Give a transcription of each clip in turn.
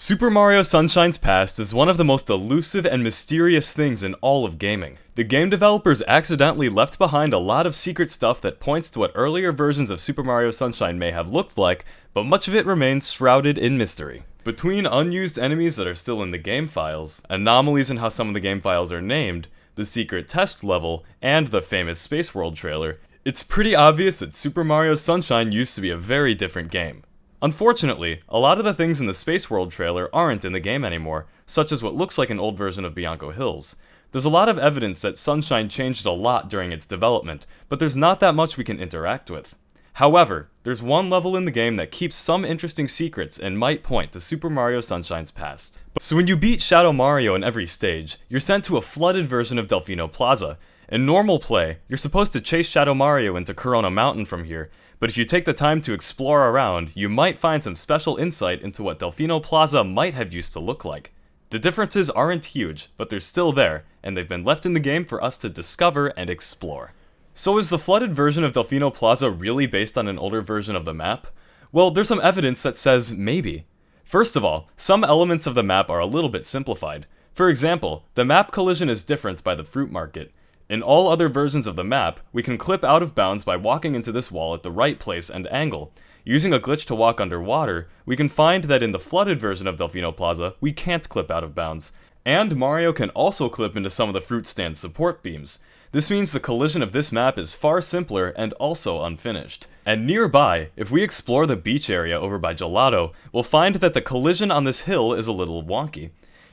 Super Mario Sunshine's past is one of the most elusive and mysterious things in all of gaming. The game developers accidentally left behind a lot of secret stuff that points to what earlier versions of Super Mario Sunshine may have looked like, but much of it remains shrouded in mystery. Between unused enemies that are still in the game files, anomalies in how some of the game files are named, the secret test level, and the famous Space World trailer, it's pretty obvious that Super Mario Sunshine used to be a very different game. Unfortunately, a lot of the things in the Space World trailer aren't in the game anymore, such as what looks like an old version of Bianco Hills. There's a lot of evidence that Sunshine changed a lot during its development, but there's not that much we can interact with. However, there's one level in the game that keeps some interesting secrets and might point to Super Mario Sunshine's past. So when you beat Shadow Mario in every stage, you're sent to a flooded version of Delfino Plaza. In normal play, you're supposed to chase Shadow Mario into Corona Mountain from here, but if you take the time to explore around, you might find some special insight into what Delfino Plaza might have used to look like. The differences aren't huge, but they're still there, and they've been left in the game for us to discover and explore. So is the flooded version of Delfino Plaza really based on an older version of the map? Well, there's some evidence that says maybe. First of all, some elements of the map are a little bit simplified. For example, the map collision is different by the fruit market. In all other versions of the map, we can clip out of bounds by walking into this wall at the right place and angle. Using a glitch to walk underwater, we can find that in the flooded version of Delfino Plaza, we can't clip out of bounds. And Mario can also clip into some of the fruit stand's support beams. This means the collision of this map is far simpler and also unfinished. And nearby, if we explore the beach area over by Gelato, we'll find that the collision on this hill is a little wonky.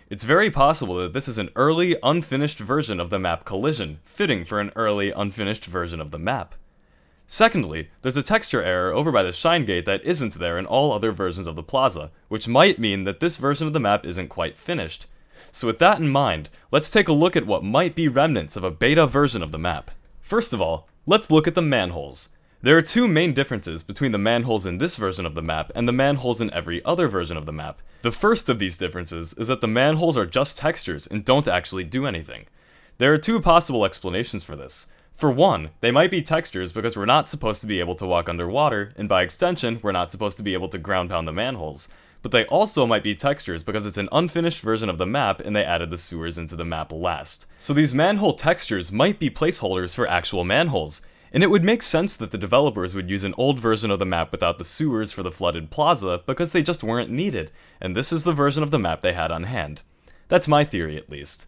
It's very possible that this is an early, unfinished version of the map collision, fitting for an early, unfinished version of the map. Secondly, there's a texture error over by the Shine Gate that isn't there in all other versions of the plaza, which might mean that this version of the map isn't quite finished. So with that in mind, let's take a look at what might be remnants of a beta version of the map. First of all, let's look at the manholes. There are two main differences between the manholes in this version of the map and the manholes in every other version of the map. The first of these differences is that the manholes are just textures and don't actually do anything. There are two possible explanations for this. For one, they might be textures because we're not supposed to be able to walk underwater, and by extension, we're not supposed to be able to ground pound the manholes. But they also might be textures because it's an unfinished version of the map and they added the sewers into the map last. So these manhole textures might be placeholders for actual manholes. And it would make sense that the developers would use an old version of the map without the sewers for the flooded plaza because they just weren't needed, and this is the version of the map they had on hand. That's my theory, at least.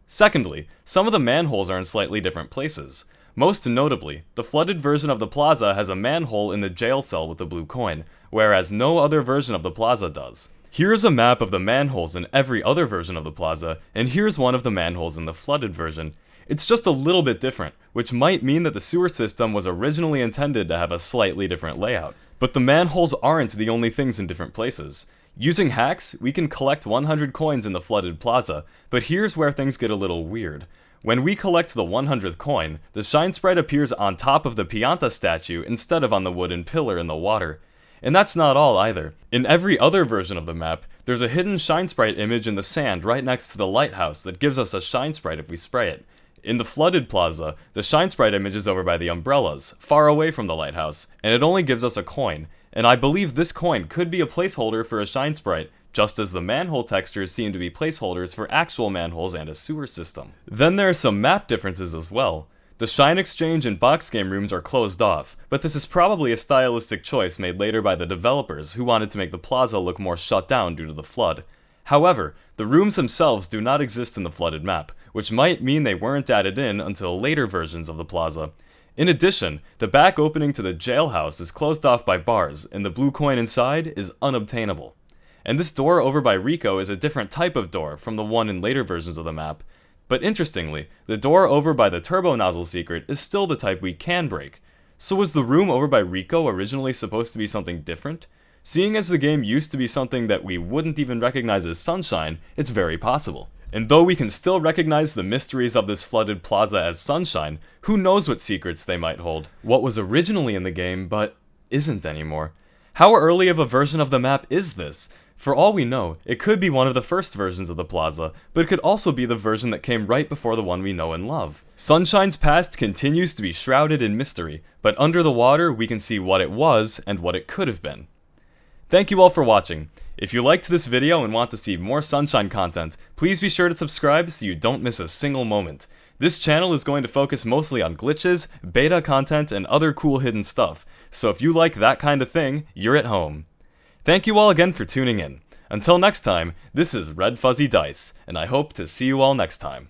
Secondly, some of the manholes are in slightly different places. Most notably, the flooded version of the plaza has a manhole in the jail cell with the blue coin, whereas no other version of the plaza does. Here's a map of the manholes in every other version of the plaza, and here's one of the manholes in the flooded version. It's just a little bit different, which might mean that the sewer system was originally intended to have a slightly different layout. But the manholes aren't the only things in different places. Using hacks, we can collect 100 coins in the flooded plaza, but here's where things get a little weird. When we collect the 100th coin, the Shine Sprite appears on top of the Pianta statue instead of on the wooden pillar in the water. And that's not all either. In every other version of the map, there's a hidden Shine Sprite image in the sand right next to the lighthouse that gives us a Shine Sprite if we spray it. In the flooded plaza, the Shine Sprite image is over by the umbrellas, far away from the lighthouse, and it only gives us a coin, and I believe this coin could be a placeholder for a Shine Sprite, just as the manhole textures seem to be placeholders for actual manholes and a sewer system. Then there are some map differences as well. The Shine Exchange and box game rooms are closed off, but this is probably a stylistic choice made later by the developers who wanted to make the plaza look more shut down due to the flood. However, the rooms themselves do not exist in the flooded map, which might mean they weren't added in until later versions of the plaza. In addition, the back opening to the jailhouse is closed off by bars, and the blue coin inside is unobtainable. And this door over by Rico is a different type of door from the one in later versions of the map. But interestingly, the door over by the turbo nozzle secret is still the type we can break. So was the room over by Rico originally supposed to be something different? Seeing as the game used to be something that we wouldn't even recognize as Sunshine, it's very possible. And though we can still recognize the mysteries of this flooded plaza as Sunshine, who knows what secrets they might hold? What was originally in the game, but isn't anymore? How early of a version of the map is this? For all we know, it could be one of the first versions of the plaza, but it could also be the version that came right before the one we know and love. Sunshine's past continues to be shrouded in mystery, but under the water we can see what it was and what it could have been. Thank you all for watching. If you liked this video and want to see more Sunshine content, please be sure to subscribe so you don't miss a single moment. This channel is going to focus mostly on glitches, beta content, and other cool hidden stuff, so if you like that kind of thing, you're at home. Thank you all again for tuning in. Until next time, this is Red Fuzzy Dice, and I hope to see you all next time.